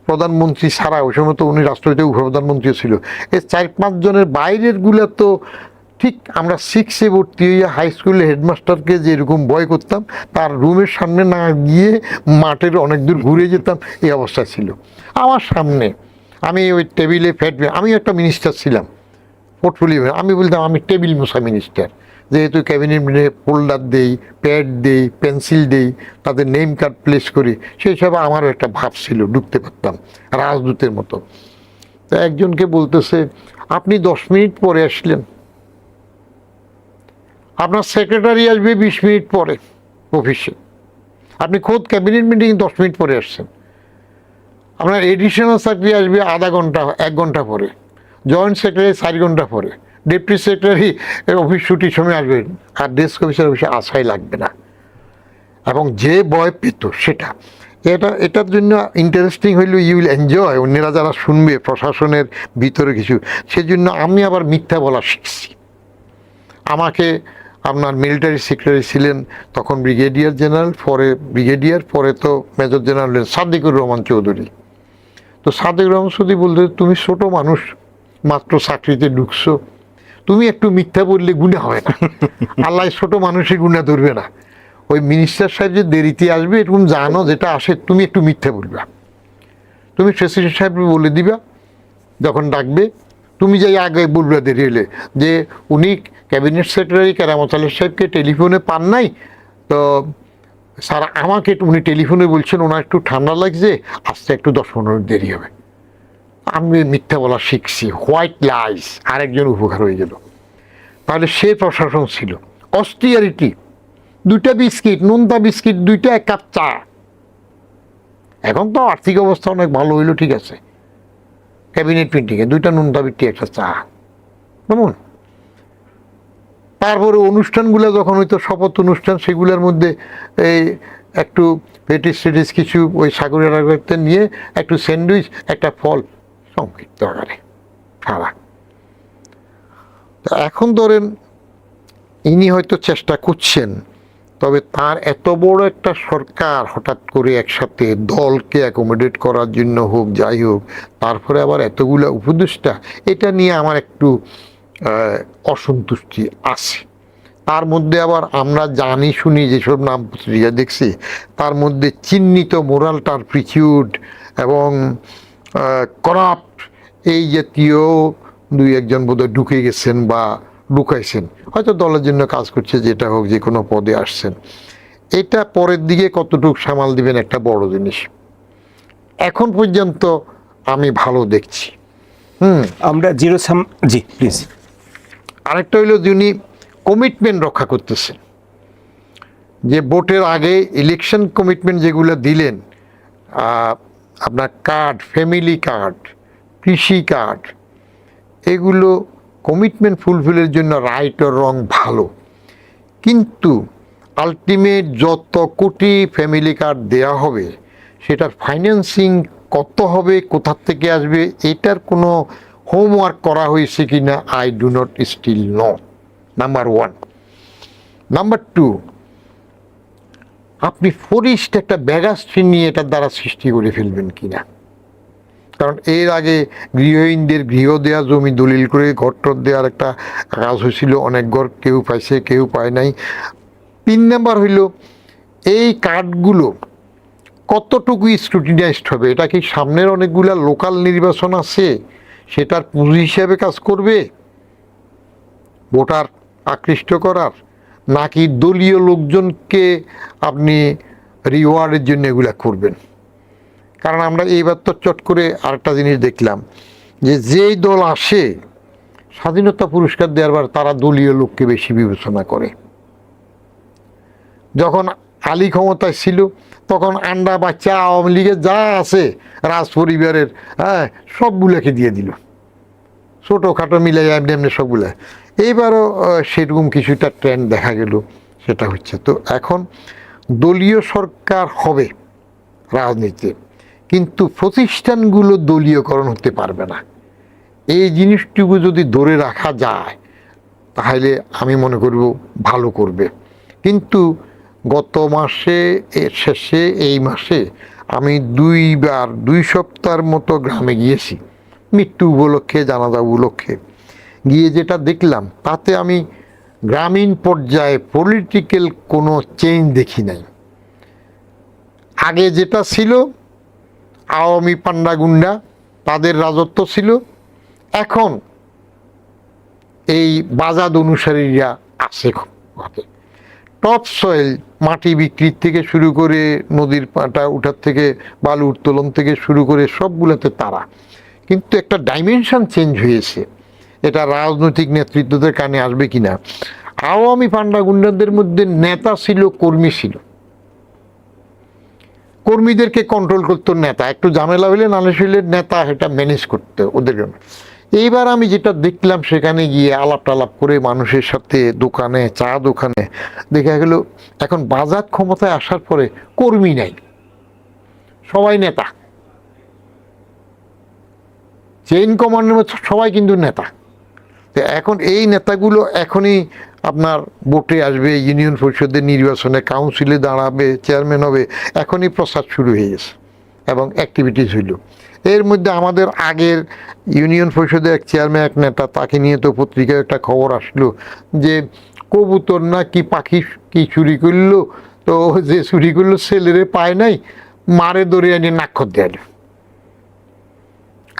প্রধানমন্ত্রী ছাড়া, ওই সময় তো উনি রাষ্ট্রপতি উপপ্রধানমন্ত্রীও ছিল, এই 4-5 জনের বাইরের গুলা তো ঠিক আমরা 6-এ ভর্তি হইয়া হাই স্কুলে হেডমাস্টারকে যেরকম ভয় করতাম, তার রুমের সামনে না গিয়ে মাঠের অনেক দূর ঘুরে যেতাম, এই অবস্থা ছিল। আমার সামনে আমি ওই টেবিলে আমি একটা মিনিস্টার ছিলাম, পোর্টফোলিও, আমি বলতাম আমি টেবিল মোছা মিনিস্টার, যেহেতু ক্যাবিনেট মিটিংয়ে ফোল্ডার দেই, প্যাড দেই, পেন্সিল দেই, তাদের নেম কার্ড প্লেস করি, সেই সব আমারও একটা ভাব ছিল, ঢুকতে পারতাম রাজদূতের মতো। তো একজনকে বলতেছে আপনি 10 মিনিট পরে আসলেন, আপনার সেক্রেটারি আসবে 20 মিনিট পরে অফিসে, আপনি খোদ ক্যাবিনেট মিটিং 10 মিনিট পরে আসছেন, আপনার এডিশনাল সেক্রেটারি আসবে আধা ঘন্টা 1 ঘন্টা পরে, জয়েন্ট সেক্রেটারি 4 ঘন্টা পরে, ডেপুটি সেক্রেটারি অফিস ছুটির সময় আসবেন, আর ডেস্ক অফিসার অফিসে আসাই লাগবে না। এবং যে ভয় পেত সেটা, এটার জন্য ইন্টারেস্টিং হইল, ইউ উইল এনজয়, অন্যরা যারা শুনবে প্রশাসনের ভিতরে কিছু, সেজন্য আমি আবার মিথ্যা বলা শিখছি। আমাকে আপনার মিলিটারি সেক্রেটারি ছিলেন তখন ব্রিগেডিয়ার জেনারেল, পরে ব্রিগেডিয়ার, পরে তো মেজর জেনারেল হলেন সাদিকুর রহমান চৌধুরী। তো সাদিকুর রহমান চৌধুরী বলতে, তুমি ছোট মানুষ, মাত্র চাকরিতে ঢুকছো, তুমি একটু মিথ্যা বললে গুণা হয় না, আল্লাহ ছোট মানুষই গুণা ধরবে না, ওই মিনিস্টার সাহেব যে দেরিতে আসবে এরকম জানো যেটা আসে, তুমি একটু মিথ্যা বলবা, তুমি প্রেসিডেন্ট সাহেব বলে দিবা যখন ডাকবে, তুমি যাই আগে বলবে দেরি হলে যে উনি ক্যাবিনেট সেক্রেটারি কেরামত আলী সাহেবকে টেলিফোনে পান নাই, তো স্যার আমাকে উনি টেলিফোনে বলছেন ওনার একটু ঠান্ডা লাগছে, আসতে একটু 10-15 মিনিট দেরি হবে। আমি মিথ্যা বলা শিখছি, হোয়াইট লাইস, আরেকজন উপকার হয়ে গেল। তাহলে সে প্রশাসন ছিল। অস্টিয়ারিটি, 2টা বিস্কিট, নোনতা বিস্কিট 2টা, 1 কাপ চা। এখন তো আর্থিক অবস্থা অনেক ভালো হইলো, ঠিক আছে, ক্যাবিনেট মিটিংয়ে 2টা নোনতা বিস্কিট 1টা চা, কেমন? তারপরে অনুষ্ঠানগুলো যখন হইতো, শপথ অনুষ্ঠান, সেগুলোর মধ্যে এই একটু পেটিস টেটিস কিছু ওই সাগরের আগাতে নিয়ে একটু স্যান্ডউইচ, একটা ফল, সংক্ষিপ্ত আকারে খাওয়া। এখন ধরেন ইনি হয়তো চেষ্টা করছেন, তবে তার এত বড় একটা সরকার হঠাৎ করে একসাথে দলকে অ্যাকোমোডেট করার জন্য হোক, যাই হোক, তারপরে আবার এতগুলো উপদেষ্টা, এটা নিয়ে আমার একটু অসন্তুষ্টি আছে। তার মধ্যে আবার আমরা জানি শুনি যেসব নাম পত্রিকা দেখছি, তার মধ্যে চিহ্নিত মোরাল টার্পিটিউড এবং করাপ্ট এই জাতীয় 2-1 জন বোধহয় ঢুকে গেছেন বা ঢুকাইছেন, হয়তো দলের জন্য কাজ করছে, যেটা হোক, যে কোনো পদে আসছেন। এটা পরের দিকে কতটুকু সামাল দিবেন একটা বড় জিনিস। এখন পর্যন্ত আমি ভালো দেখছি। আমরা জিরো সাম, জি প্লিজ। আরেকটা হইল যিনি কমিটমেন্ট রক্ষা করতেছেন, যে ভোটের আগে ইলেকশন কমিটমেন্ট যেগুলো দিলেন, আপনার কার্ড, ফ্যামিলি কার্ড, কৃষি কার্ড, এগুলো কমিটমেন্ট ফুলফিলের জন্য রাইট ও রং ভালো, কিন্তু আলটিমেট যত কোটি ফ্যামিলি কার্ড দেওয়া হবে সেটার ফাইন্যান্সিং কত হবে, কোথা থেকে আসবে, এটার কোনো হোমওয়ার্ক করা হয়েছে কি না, I do not still know, number 1। Number 2, আপনি ফরিস্ট একটা ব্যাগাস্ট্রি নিয়ে এটার দ্বারা সৃষ্টি করে ফেলবেন কিনা, কারণ এর আগে গৃহহীনদের গৃহ দেওয়া, জমি দলিল করে ঘরটর দেওয়ার একটা কাজ হয়েছিল, অনেক ঘর কেউ পাইছে, কেউ পায় নাই। 3 নাম্বার হইল এই কার্ডগুলো কতটুকু স্ক্রুটিনাইজড হবে, এটা কি সামনের অনেকগুলা লোকাল নির্বাচন আছে সেটার পুঁজি হিসাবে কাজ করবে ভোটার আকৃষ্ট করার, নাকি দলীয় লোকজনকে আপনি রিওয়ার্ডের জন্য এগুলা করবেন? কারণ আমরা এইবার তো চট করে আরেকটা জিনিস দেখলাম, যে যেই দল আসে স্বাধীনতা পুরস্কার দেওয়ার বার তারা দলীয় লোককে বেশি বিবেচনা করে, যখন আলী ক্ষমতায় ছিল তখন আন্ডা বাচ্চা আওয়ামী লীগের যা আছে রাজ পরিবারের, হ্যাঁ, সবগুলোকে দিয়ে দিল, ছোটোখাটো মিলে এমনি এমনি সবগুলো। এইবারও সেরকম কিছুটা ট্রেন্ড দেখা গেল, সেটা হচ্ছে। তো এখন দলীয় সরকার হবে রাজনীতিতে, কিন্তু প্রতিষ্ঠানগুলো দলীয়করণ হতে পারবে না। এই জিনিসটুকু যদি ধরে রাখা যায় তাহলে আমি মনে করব ভালো করবে। কিন্তু গত মাসে শেষে এই মাসে আমি 2 সপ্তাহের মতো গ্রামে গিয়েছি, মৃত্যু উপলক্ষে, জানাজা উপলক্ষে। গিয়ে যেটা দেখলাম তাতে আমি গ্রামীণ পর্যায়ে পলিটিক্যাল কোনো চেঞ্জ দেখি নাই। আগে যেটা ছিল আওয়ামী পান্ডা গুন্ডা তাদের রাজত্ব ছিল, এখন এই বাজাদ অনুসারীরা আছে। টপ সয়েল, মাটি বিক্রির থেকে শুরু করে নদীর পাটা উঠার থেকে বালু উত্তোলন থেকে শুরু করে সবগুলোতে তারা। কিন্তু একটা ডাইমেনশন চেঞ্জ হয়েছে, এটা রাজনৈতিক নেতৃত্বদের কানে আসবে কিনা। আওয়ামী পান্ডা গুন্ডাদের মধ্যে নেতা ছিল, কর্মী ছিল, কর্মীদেরকে কন্ট্রোল করতো নেতা, একটু ঝামেলা হইলে নালিশ হইলে নেতা এটা ম্যানেজ করতে ওদের জন্য। এইবার আমি যেটা দেখলাম সেখানে গিয়ে আলাপ টালাপ করে মানুষের সাথে, দোকানে, চা দোকানে, দেখা গেল এখন বাজার ক্ষমতায় আসার পরে কর্মী নাই, সবাই নেতা। চেইন কমান্ডের মধ্যে সবাই কিন্তু নেতা। তো এখন এই নেতাগুলো এখনই আপনার ভোটে আসবে, ইউনিয়ন পরিষদের নির্বাচনে কাউন্সিলে দাঁড়াবে, চেয়ারম্যান হবে, এখনই প্রচার শুরু হয়ে গেছে এবং অ্যাক্টিভিটিস হইল। এর মধ্যে আমাদের আগের ইউনিয়ন পরিষদের এক চেয়ারম্যান, এক নেতা, তাকে নিয়ে তো পত্রিকায় একটা খবর আসলো যে কবুতর না কি পাখি কি চুরি করলো, তো যে চুরি করলো ছেলেরে পায় নাই, মারে ধরে এনে নাক্ষর দেয়াল।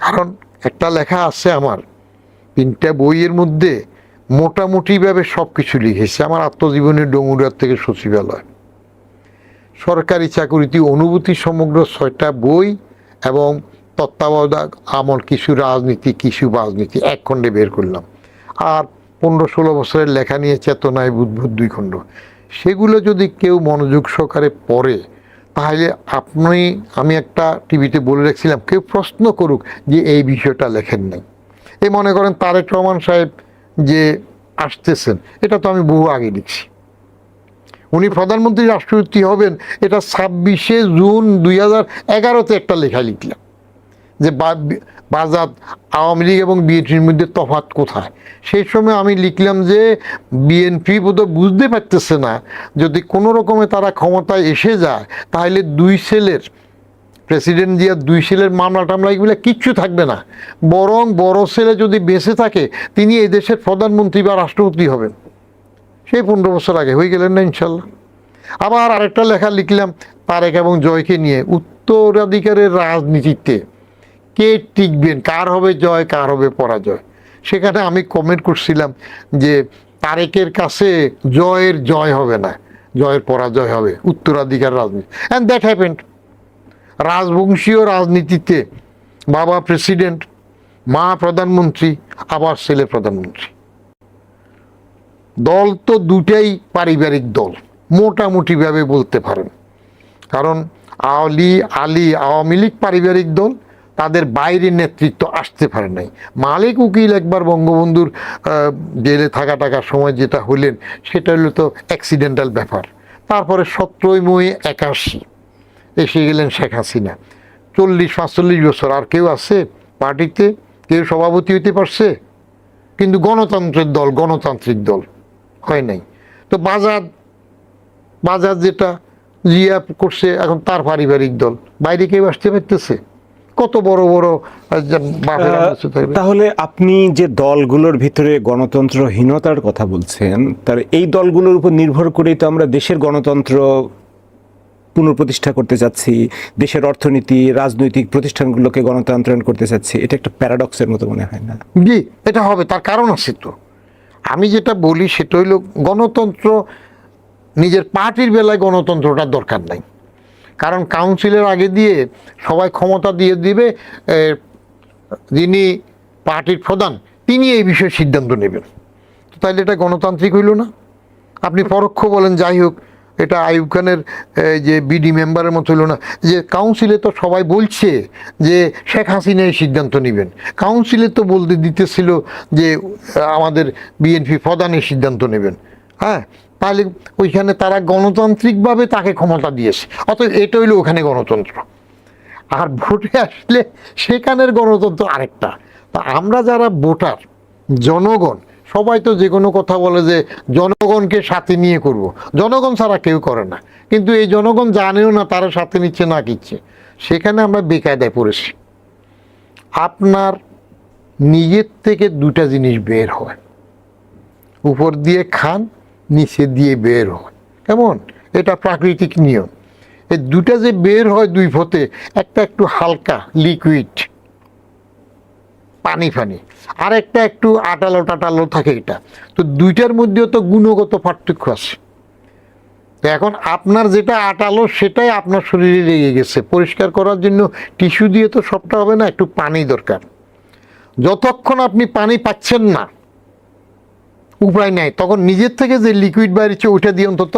কারণ একটা লেখা আছে আমার 3টা বইয়ের মধ্যে, মোটামুটিভাবে সব কিছু লিখেছে আমার আত্মজীবনের ডঙ্গুরার থেকে সচিবালয়, সরকারি চাকুরিতে অনুভূতি, সমগ্র 6টা বই এবং তত্ত্বাবধায়ক আমল, কিছু রাজনীতি, কিছু রাজনীতি, 1 খণ্ডে বের করলাম। আর 15-16 বছরের লেখা নিয়ে চেতনায় বুদ্বুদ 2 খণ্ড। সেগুলো যদি কেউ মনোযোগ সহকারে পড়ে তাহলে আমি একটা টিভিতে বলে রাখছিলাম, কেউ প্রশ্ন করুক যে এই বিষয়টা লেখেন নাই। এই মনে করেন তারেক রহমান সাহেব যে আসতেছেন, এটা তো আমি বহু আগে লিখছি। উনি প্রধানমন্ত্রী রাষ্ট্রপতি হবেন, এটা 26শে জুন 2011-তে একটা লেখা লিখলাম যে বাজাদ আওয়ামী লীগ এবং বিএনপির মধ্যে তফাৎ কোথায়। সেই সময় আমি লিখলাম যে বিএনপি বোধহয় বুঝতে পারতেছে না, যদি কোনো রকমে তারা ক্ষমতায় এসে যায় তাহলে 2 ছেলের, প্রেসিডেন্ট জিয়া 2 ছেলের মামলা টামলা এগুলো কিচ্ছু থাকবে না, বরং বড় ছেলে যদি বেঁচে থাকে তিনি এই দেশের প্রধানমন্ত্রী বা রাষ্ট্রপতি হবেন। সেই 15 বছর আগে হয়ে গেলেন না ইনশাল্লাহ। আবার আরেকটা লেখা লিখলাম তারেক এবং জয়কে নিয়ে, উত্তরাধিকারের রাজনীতিতে কে টিকবেন, কার হবে জয়, কার হবে পরাজয়। সেখানে আমি কমেন্ট করছিলাম যে তারেকের কাছে জয়ের জয় হবে না, জয়ের পরাজয় হবে, উত্তরাধিকার রাজনীতি। And that happened. রাজবংশীয় রাজনীতিতে বাবা প্রেসিডেন্ট, মা প্রধানমন্ত্রী, আবার ছেলে প্রধানমন্ত্রী। দল তো দুটাই পারিবারিক দল মোটামুটিভাবে বলতে পারেন, কারণ আওয়ামী লীগ পারিবারিক দল, তাদের বাইরে নেতৃত্ব আসতে পারে নাই। মালিক উকিল একবার বঙ্গবন্ধুর জেলে থাকার সময় যেটা হলেন সেটা হলো তো অ্যাক্সিডেন্টাল ব্যাপার। তারপরে 17ই মে 81 এসে গেলেন শেখ হাসিনা। 40-45 বছর আর কেউ আছে পার্টিতে, কেউ সভাপতি হইতে পারছে? কিন্তু গণতন্ত্রের দল, গণতান্ত্রিক দল হয় নাই। তো বাজার যেটা জিয়া করছে এখন তার পারিবারিক দল, বাইরে কেউ আসতে পারতেছে? কত বড় বড় তাহলে আপনি যে দলগুলোর ভিতরে গণতন্ত্রহীনতার কথা বলছেন, তার এই দলগুলোর উপর নির্ভর করেই তো আমরা দেশের গণতন্ত্র পুনঃপ্রতিষ্ঠা করতে চাচ্ছি, দেশের অর্থনীতি, রাজনৈতিক প্রতিষ্ঠানগুলোকে গণতান্ত্রায়ন করতে চাচ্ছি। এটা একটা প্যারাডক্সের মতো মনে হয় না? জি, এটা হবে, তার কারণ আছে তো। আমি যেটা বলি সেটা হইল গণতন্ত্র, নিজের পার্টির বেলায় গণতন্ত্রটা দরকার নাই, কারণ কাউন্সিলের আগে দিয়ে সবাই ক্ষমতা দিয়ে দিবে, যিনি পার্টির প্রধান তিনি এই বিষয়ে সিদ্ধান্ত নেবেন। তো তাইলে এটা গণতান্ত্রিক হইল না? আপনি পরোক্ষ বলেন, যাই হোক, এটা আইয়ুব খানের যে বিডি মেম্বারের মতো হলো না, যে কাউন্সিলে তো সবাই বলছে যে শেখ হাসিনা এই সিদ্ধান্ত নেবেন, কাউন্সিলে তো বলতে দিতেছিল যে আমাদের বিএনপি প্রধান এই সিদ্ধান্ত নেবেন। হ্যাঁ, তাহলে ওইখানে তারা গণতান্ত্রিকভাবে তাকে ক্ষমতা দিয়েছে, অতএব এটা হইলো ওখানে গণতন্ত্র। আর ভোটে আসলে সেখানের গণতন্ত্র আরেকটা। তা আমরা যারা ভোটার, জনগণ, সবাই তো যে কোনো কথা বলে যে জনগণকে সাথে নিয়ে করব, জনগণ ছাড়া কেউ করে না, কিন্তু এই জনগণ জানেও না তারা সাথে নিচ্ছে না কিচ্ছে। সেখানে আমরা বেকায়দায় পড়েছি। আপনার নিজের থেকে দুটা জিনিস বের হয়, উপর দিয়ে খান, নিচে দিয়ে বের হয়। কেমন? এটা প্রাকৃতিক নিয়ম। এই দুটা যে বের হয় দুই পথে, একটা একটু হালকা লিকুইড পানি ফানি, আর একটা একটু আটালো টাটালো থাকে। এটা তো দুইটার মধ্যেও তো গুণগত পার্থক্য আছে। তো এখন আপনার যেটা আটালো সেটাই আপনার শরীরে লেগে গেছে, পরিষ্কার করার জন্য টিস্যু দিয়ে তো সবটা হবে না, একটু পানি দরকার। যতক্ষণ আপনি পানি পাচ্ছেন না, উপায় নাই, তখন নিজের থেকে যে লিকুইড বাইরেছে ওইটা দিয়ে অন্তত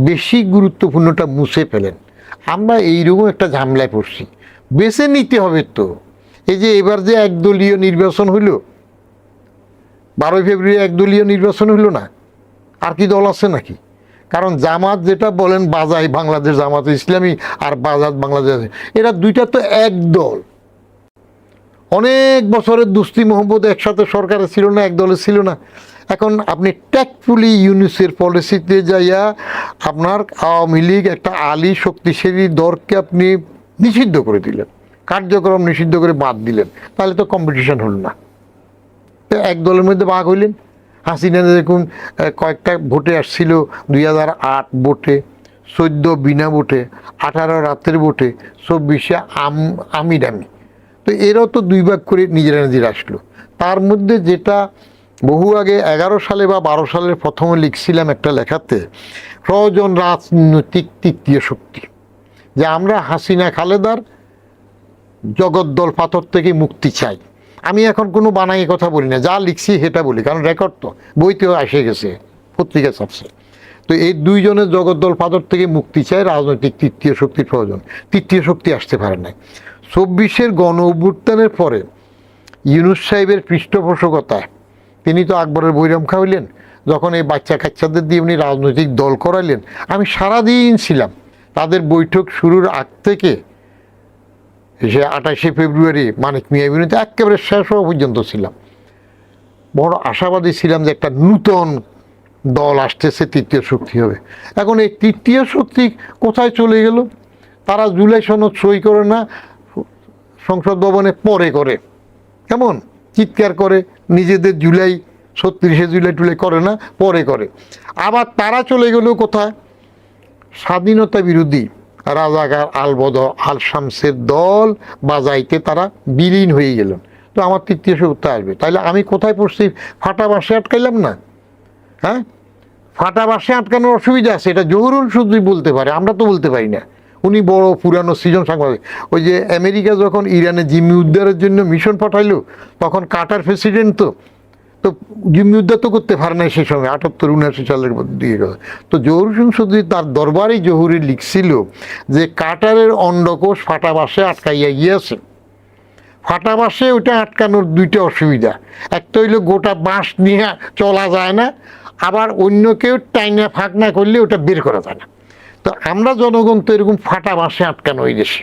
বেশি গুরুত্বপূর্ণটা মুছে ফেলেন। আমরা এইরকম একটা ঝামেলায় পড়ছি, বেছে নিতে হবে তো। এই যে এবার যে একদলীয় নির্বাচন হইল, 12 ফেব্রুয়ারি একদলীয় নির্বাচন হইল না, আর কি দল আছে নাকি? কারণ জামাত যেটা বলেন বাজাই বাংলাদেশ জামাত ইসলামী আর বাজাত বাংলাদেশ, এরা দুইটা তো এক দল। অনেক বছরের দুস্তি মোহাম্মদ একসাথে সরকারে ছিল না, এক দলে ছিল না। এখন আপনি ট্যাক্টফুলি ইউনুসের পলিসিতে যাইয়া আপনার আওয়ামী লীগ একটা আলী শক্তিশালী দলকে আপনি নিষিদ্ধ করে দিলেন, কার্যক্রম নিষিদ্ধ করে বাদ দিলেন, তাহলে তো কম্পিটিশন হল না। এক দলের মধ্যে ভাগ হইলেন। হাসিনা যেরকম কয়েকটা ভোটে আসছিল, 2008 ভোটে, 14 বিনা ভোটে, 18 রাতের ভোটে, 24-এ আমি ডামি। তো এরাও তো দুই ভাগ করে নিজেরা নিজেরা আসলো। তার মধ্যে যেটা বহু আগে 11 সালে বা 12 সালের প্রথমে লিখছিলাম একটা লেখাতে, প্রয়োজন রাজনৈতিক তৃতীয় শক্তি, যে আমরা হাসিনা খালেদার জগদ্দল পাথর থেকে মুক্তি চাই। আমি এখন কোনো বানাই কথা বলি না, যা লিখছি সেটা বলি, কারণ রেকর্ড তো বইতেও এসে গেছে, পত্রিকা ছাপছে। তো এই দুইজনের জগদ্দল পাথর থেকে মুক্তি চাই, রাজনৈতিক তৃতীয় শক্তির প্রয়োজন। তৃতীয় শক্তি আসতে পারে না। 24-এর গণ অভ্যুত্থানের পরে ইউনুস সাহেবের পৃষ্ঠপোষকতায় তিনি তো আকবরের বৈরাম খাওয়াইলেন, যখন এই বাচ্চা কাচ্চাদের দিয়ে উনি রাজনৈতিক দল করাইলেন। আমি সারাদিন ছিলাম তাদের বৈঠক শুরুর আগ থেকে সে 28শে ফেব্রুয়ারি মানিক মিয়া বিরুদ্ধে একেবারে শেষ হওয়া পর্যন্ত ছিলাম। বড় আশাবাদী ছিলাম যে একটা নূতন দল আসতেছে, তৃতীয় শক্তি হবে। এখন এই তৃতীয় শক্তি কোথায় চলে গেল? তারা জুলাই সনদ সই করে না, সংসদ ভবনে পরে করে, কেমন চিৎকার করে, নিজেদের জুলাই 36শে জুলাই টুলাই করে না, পরে করে। আবার তারা চলে গেল কোথায়? স্বাধীনতা বিরোধী রাজাকার আলবদ আল শামসের দল বাজাইতে তারা বিলীন হয়ে গেলেন। তো আমার তৃতীয় শক্তি আসবে, তাইলে আমি কোথায় পড়ছি? ফাটা বাসে আটকাইলাম না? হ্যাঁ, ফাটা বাসে আটকানোর অসুবিধা আছে, এটা জহুরুল শুধুই বলতে পারে, আমরা তো বলতে পারি না। উনি বড় পুরানো সৃজন সাংবাদিক। ওই যে আমেরিকা যখন ইরানে জিম্মি উদ্ধারের জন্য মিশন পাঠাইলো, তখন কাটার প্রেসিডেন্ট তো জিম্মি উদ্ধার তো করতে পারে না সেই সময়, 78-79 সালের দিকে। তো জহুর শুধু তার দরবারেই জহুরি লিখছিল যে কাটারের অন্ডকোষ ফাটা বাসে আটকাইয়া গিয়েছে। ফাটা বাসে ওইটা আটকানোর দুইটা অসুবিধা, একটা হইলো গোটা বাঁশ নিয়ে চলা যায় না, আবার অন্য কেউ টাইনা ফাঁক না করলে ওটা বের করা যায় না। তো আমরা জনগণ তো এরকম ফাটা বাসে আটকানো হয়ে গেছি।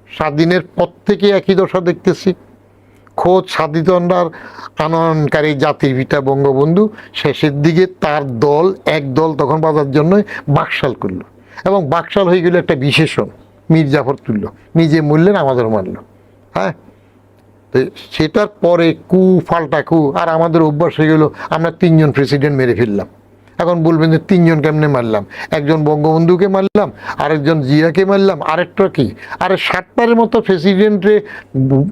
স্বাধীনের পর থেকে একই দশা দেখতেছি। খোদ স্বাধীনতার আনয়নকারী জাতির পিতা বঙ্গবন্ধু শেষের দিকে তার দল, এক দল তখন বাজার জন্য বাকশাল করলো, এবং বাকশাল হয়ে গেল একটা বিশেষণ, মীর জাফর তুলল, নিজে মরলেন আমাদের মারল। হ্যাঁ, তো সেটার পরে কু ফাল্টা কু, আর আমাদের অভ্যাস হয়ে গেল আমরা 3জন প্রেসিডেন্ট মেরে ফেললাম। এখন বলবেন যে 3জন কেমনে মারলাম? একজন বঙ্গবন্ধুকে মারলাম, আরেকজন জিয়াকে মারলাম, আরেকটা কি, আরে 7টার মতো প্রেসিডেন্টে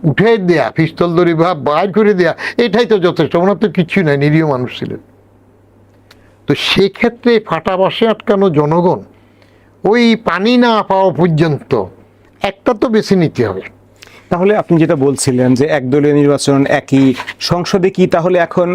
উঠে দেয়া, পিস্তল ধরে বা বাইর করে দেয়া, এটাই তো যথেষ্ট। ওনার তো কিছুই নাই, নিরীহ মানুষ ছিলেন। তো সেক্ষেত্রে ফাটা বাসে আটকানো জনগণ ওই পানি না পাওয়া পর্যন্ত একটা তো বেছে নিতে হবে। তাহলে আপনি যেটা বলছিলেন যে একদলীয় নির্বাচন একই সংসদে, কি তাহলে এখন